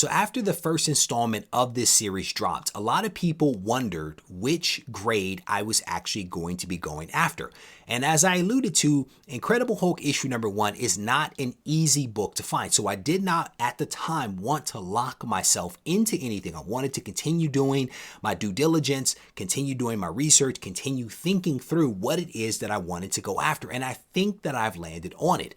So after the first installment of this series dropped, a lot of people wondered which grade I was actually going to be going after. And as I alluded to, Incredible Hulk issue number 1 is not an easy book to find. So I did not at the time want to lock myself into anything. I wanted to continue doing my due diligence, continue doing my research, continue thinking through what it is that I wanted to go after. And I think that I've landed on it.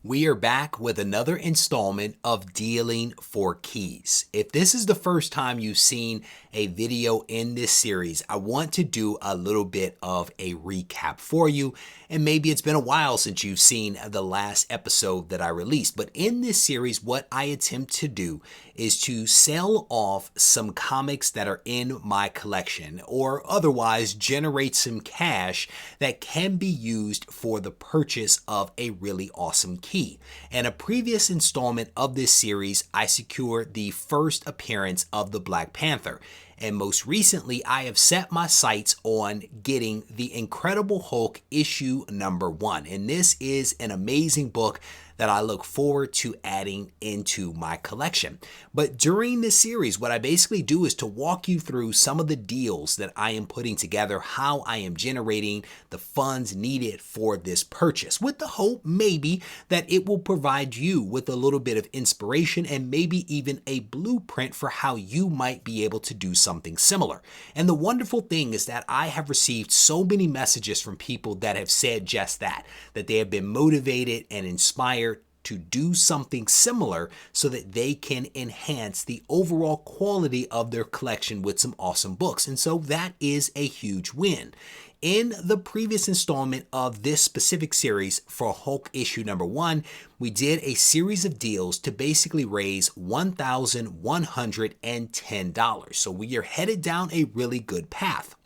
We are back with another installment of Dealing for Keys. If this is the first time you've seen a video in this series, I want to do a little bit of a recap for you. And maybe it's been a while since you've seen the last episode that I released. But in this series, what I attempt to do is to sell off some comics that are in my collection, or otherwise generate some cash that can be used for the purchase of a really awesome key. In a previous installment of this series, I secured the first appearance of the Black Panther. And most recently, I have set my sights on getting the Incredible Hulk issue number 1. And this is an amazing book that I look forward to adding into my collection. But during this series, what I basically do is to walk you through some of the deals that I am putting together, how I am generating the funds needed for this purchase, with the hope maybe that it will provide you with a little bit of inspiration and maybe even a blueprint for how you might be able to do something similar. And the wonderful thing is that I have received so many messages from people that have said just that they have been motivated and inspired to do something similar so that they can enhance the overall quality of their collection with some awesome books. And so that is a huge win. In the previous installment of this specific series for Hulk issue number 1, we did a series of deals to basically raise $1,110. So we are headed down a really good path.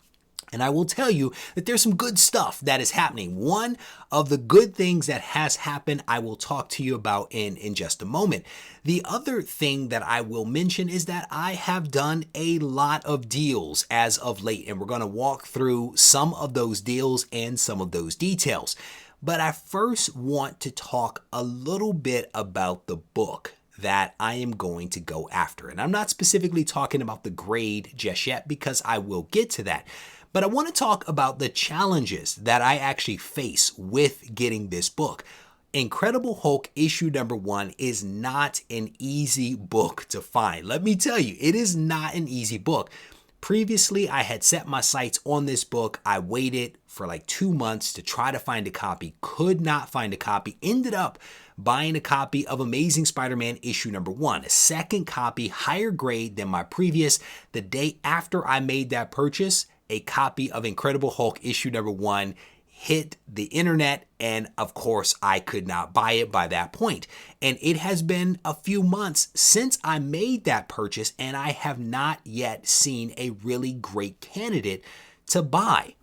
And I will tell you that there's some good stuff that is happening. One of the good things that has happened, I will talk to you about in just a moment. The other thing that I will mention is that I have done a lot of deals as of late, and we're going to walk through some of those deals and some of those details. But I first want to talk a little bit about the book that I am going to go after. And I'm not specifically talking about the grade just yet, because I will get to that. But I want to talk about the challenges that I actually face with getting this book. Incredible Hulk issue number 1 is not an easy book to find. Let me tell you, it is not an easy book. Previously, I had set my sights on this book. I waited for like 2 months to try to find a copy, could not find a copy, ended up buying a copy of Amazing Spider-Man issue number 1, a second copy, higher grade than my previous. The day after I made that purchase, a copy of Incredible Hulk issue number 1 hit the internet, and of course I could not buy it by that point. And it has been a few months since I made that purchase, and I have not yet seen a really great candidate to buy.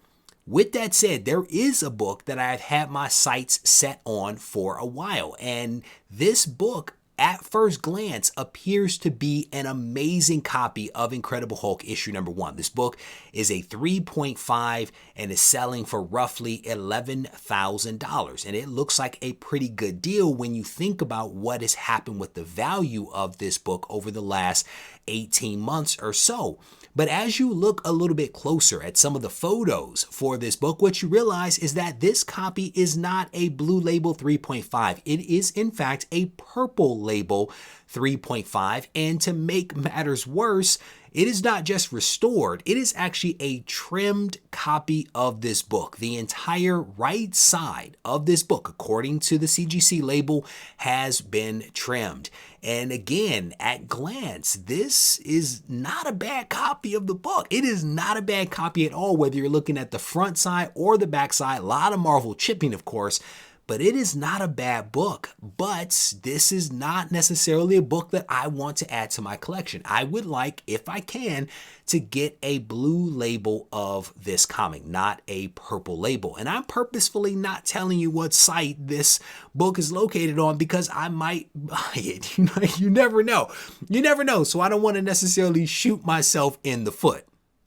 With that said, there is a book that I've had my sights set on for a while, and this book at first glance appears to be an amazing copy of Incredible Hulk issue number 1. This book is a 3.5 and is selling for roughly $11,000. And it looks like a pretty good deal when you think about what has happened with the value of this book over the last 18 months or so. But as you look a little bit closer at some of the photos for this book, what you realize is that this copy is not a blue label 3.5. It is in fact a purple label 3.5. And to make matters worse, it is not just restored, it is actually a trimmed copy of this book. The entire right side of this book, according to the CGC label, has been trimmed. And again, at glance, this is not a bad copy of the book. It is not a bad copy at all, whether you're looking at the front side or the back side. A lot of Marvel chipping, of course. But it is not a bad book, but this is not necessarily a book that I want to add to my collection. I would like, if I can, to get a blue label of this comic, not a purple label. And I'm purposefully not telling you what site this book is located on because I might buy it. You never know. You never know. So I don't want to necessarily shoot myself in the foot.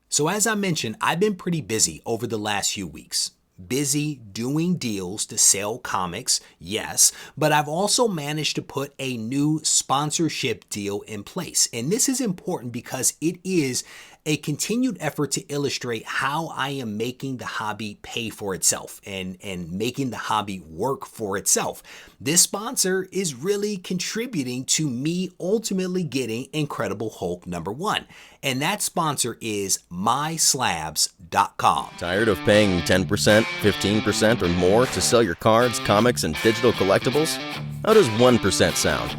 So as I mentioned, I've been pretty busy over the last few weeks. busy doing deals to sell comics, yes, but I've also managed to put a new sponsorship deal in place. And this is important because it is a continued effort to illustrate how I am making the hobby pay for itself and making the hobby work for itself. This sponsor is really contributing to me ultimately getting Incredible Hulk #1. And that sponsor is MySlabs.com. Tired of paying 10%, 15%, or more to sell your cards, comics, and digital collectibles? How does 1% sound?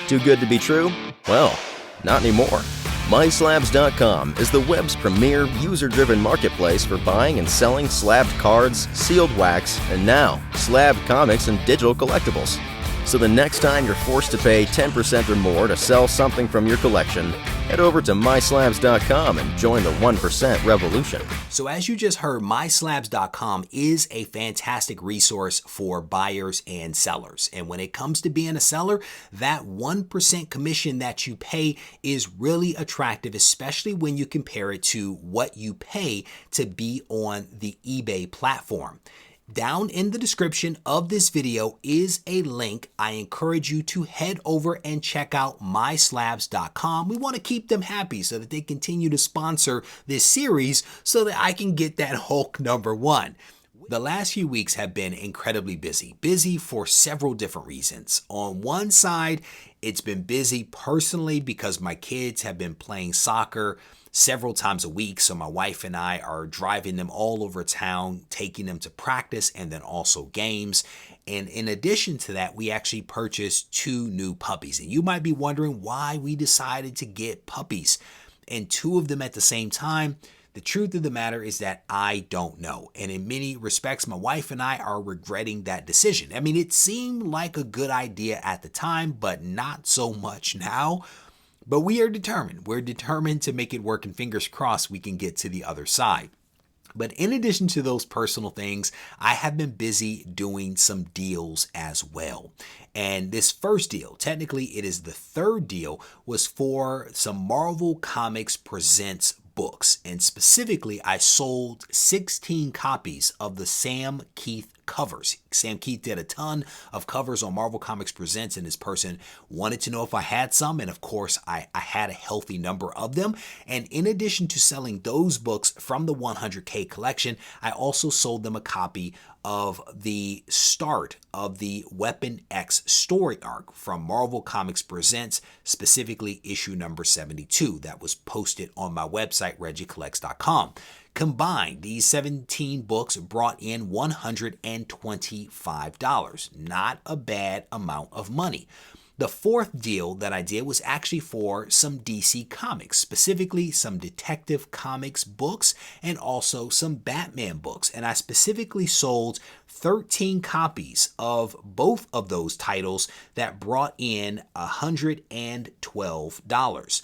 Too good to be true? Well, not anymore. MySlabs.com is the web's premier user-driven marketplace for buying and selling slabbed cards, sealed wax, and now slabbed comics and digital collectibles. So the next time you're forced to pay 10% or more to sell something from your collection, head over to MySlabs.com and join the 1% revolution. So as you just heard, MySlabs.com is a fantastic resource for buyers and sellers. And when it comes to being a seller, that 1% commission that you pay is really attractive, especially when you compare it to what you pay to be on the eBay platform. Down in the description of this video is a link. I encourage you to head over and check out MySlabs.com. We want to keep them happy so that they continue to sponsor this series so that I can get that Hulk #1. The last few weeks have been incredibly busy for several different reasons. On one side, it's been busy personally because my kids have been playing soccer several times a week. So my wife and I are driving them all over town, taking them to practice and then also games. And in addition to that, we actually purchased 2 new puppies. And you might be wondering why we decided to get puppies and 2 of them at the same time. The truth of the matter is that I don't know. And in many respects, my wife and I are regretting that decision. I mean, it seemed like a good idea at the time, but not so much now. But we are determined. We're determined to make it work, and fingers crossed we can get to the other side. But in addition to those personal things, I have been busy doing some deals as well. And this first deal, technically it is the third deal, was for some Marvel Comics Presents books. And specifically, I sold 16 copies of the Sam Keith covers. Sam Keith did a ton of covers on Marvel Comics Presents, and this person wanted to know if I had some, and of course I had a healthy number of them. And in addition to selling those books from the 100K collection, I also sold them a copy of the start of the Weapon X story arc from Marvel Comics Presents, specifically issue number 72 that was posted on my website, regiecollects.com. Combined, these 17 books brought in $125. Not a bad amount of money. The fourth deal that I did was actually for some DC Comics, specifically some Detective Comics books and also some Batman books. And I specifically sold 13 copies of both of those titles that brought in $112.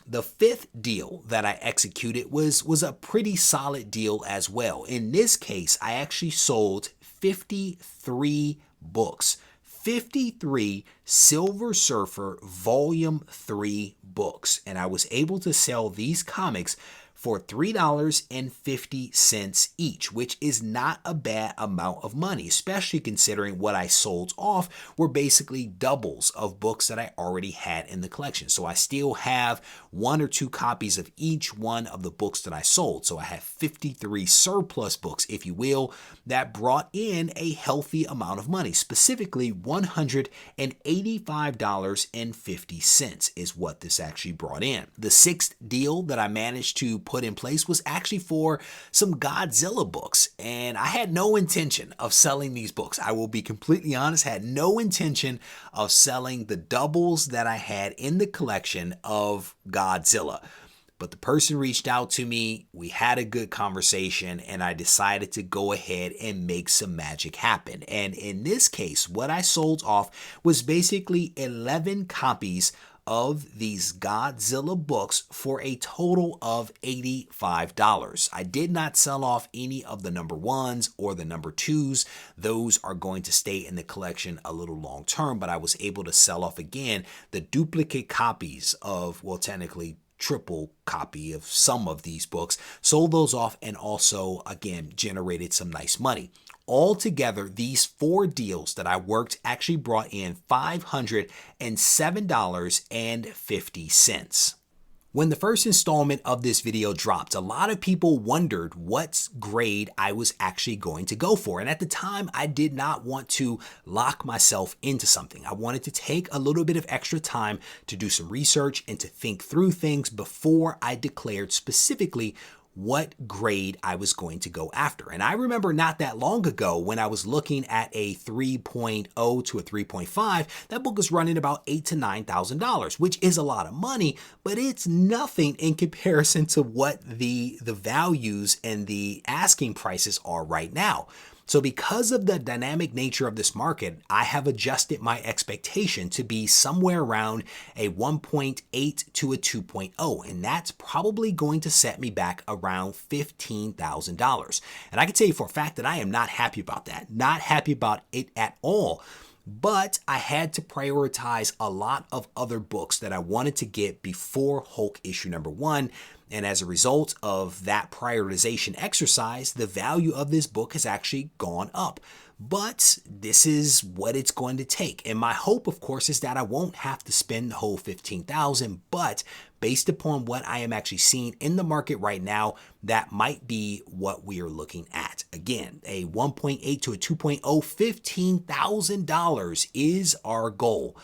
The fifth deal that I executed was a pretty solid deal as well. In this case, I actually sold 53 books. 53 Silver Surfer Volume 3 books. And I was able to sell these comics for $3.50 each, which is not a bad amount of money, especially considering what I sold off were basically doubles of books that I already had in the collection. So I still have 1 or 2 copies of each one of the books that I sold. So I have 53 surplus books, if you will, that brought in a healthy amount of money. Specifically, $185.50 is what this actually brought in. The sixth deal that I managed to put in place was actually for some Godzilla books, and I had no intention of selling these books. I will be completely honest, had no intention of selling the doubles that I had in the collection of Godzilla. But the person reached out to me, we had a good conversation, and I decided to go ahead and make some magic happen. And in this case, what I sold off was basically 11 copies of these Godzilla books for a total of $85. I did not sell off any of the number 1s or the number 2s. Those are going to stay in the collection a little long term, but I was able to sell off again the duplicate copies of, well, technically triple copy of some of these books, sold those off, and also again generated some nice money. Altogether, these 4 deals that I worked actually brought in $507.50. When the first installment of this video dropped, a lot of people wondered what grade I was actually going to go for. And at the time, I did not want to lock myself into something. I wanted to take a little bit of extra time to do some research and to think through things before I declared specifically what grade I was going to go after. And I remember not that long ago when I was looking at a 3.0 to a 3.5, that book was running about $8,000 to $9,000, which is a lot of money, but it's nothing in comparison to what the values and the asking prices are right now. So because of the dynamic nature of this market, I have adjusted my expectation to be somewhere around a 1.8 to a 2.0, and that's probably going to set me back around $15,000. And I can tell you for a fact that I am not happy about that, not happy about it at all. But I had to prioritize a lot of other books that I wanted to get before Hulk issue number 1. And as a result of that prioritization exercise, the value of this book has actually gone up. But this is what it's going to take. And my hope, of course, is that I won't have to spend the whole $15,000. But based upon what I am actually seeing in the market right now, that might be what we are looking at. Again, a 1.8 to a 2.0, $15,000 is our goal.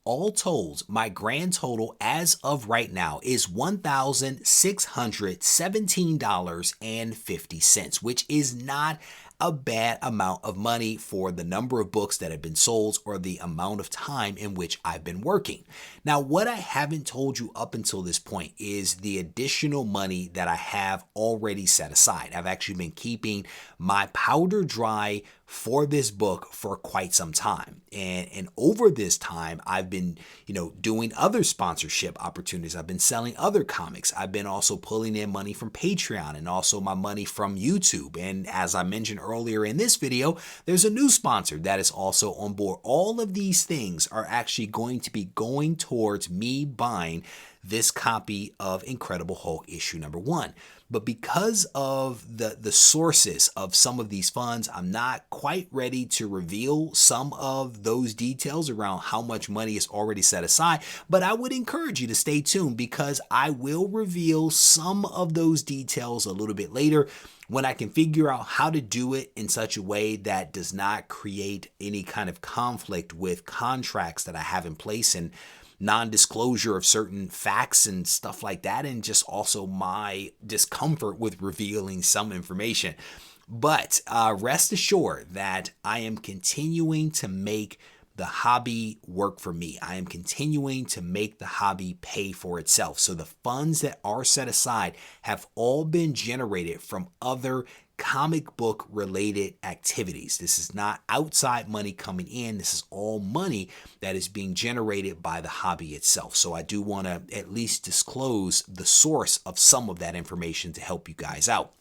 All told, my grand total as of right now is $1,617.50, which is not a bad amount of money for the number of books that have been sold or the amount of time in which I've been working. Now, what I haven't told you up until this point is the additional money that I have already set aside. I've actually been keeping my powder dry for this book for quite some time. And over this time, I've been, doing other sponsorship opportunities. I've been selling other comics. I've been also pulling in money from Patreon and also my money from YouTube. And as I mentioned earlier in this video, there's a new sponsor that is also on board. All of these things are actually going to be going towards me buying this copy of Incredible Hulk issue number 1. But because of the sources of some of these funds, I'm not quite ready to reveal some of those details around how much money is already set aside. But I would encourage you to stay tuned because I will reveal some of those details a little bit later when I can figure out how to do it in such a way that does not create any kind of conflict with contracts that I have in place and non-disclosure of certain facts and stuff like that, and just also my discomfort with revealing some information. But rest assured that I am continuing to make the hobby work for me. I am continuing to make the hobby pay for itself. So the funds that are set aside have all been generated from other comic book related activities. This is not outside money coming in. This is all money that is being generated by the hobby itself. So I do want to at least disclose the source of some of that information to help you guys out.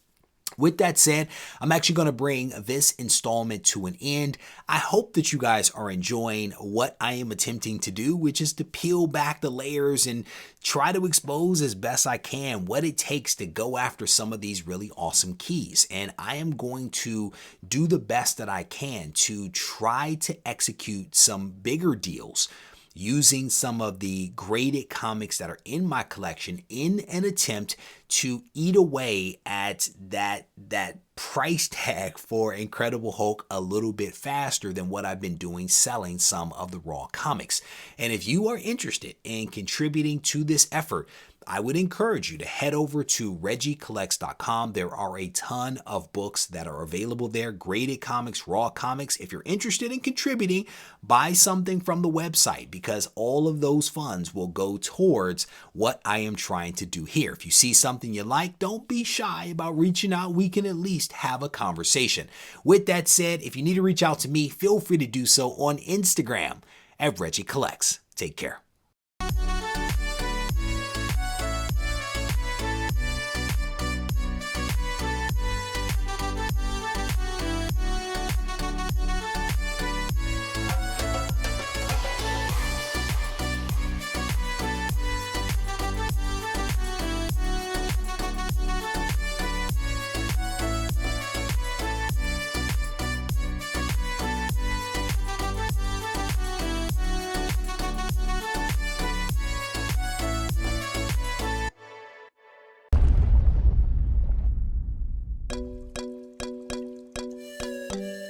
With that said, I'm actually going to bring this installment to an end. I hope that you guys are enjoying what I am attempting to do, which is to peel back the layers and try to expose as best I can what it takes to go after some of these really awesome keys. And I am going to do the best that I can to try to execute some bigger deals using some of the graded comics that are in my collection in an attempt to eat away at that price tag for Incredible Hulk a little bit faster than what I've been doing selling some of the raw comics. And if you are interested in contributing to this effort, I would encourage you to head over to regiecollects.com. There are a ton of books that are available there, graded comics, raw comics. If you're interested in contributing, buy something from the website because all of those funds will go towards what I am trying to do here. If you see something you like, don't be shy about reaching out. We can at least have a conversation. With that said, if you need to reach out to me, feel free to do so on Instagram at Regie Collects. Take care. it.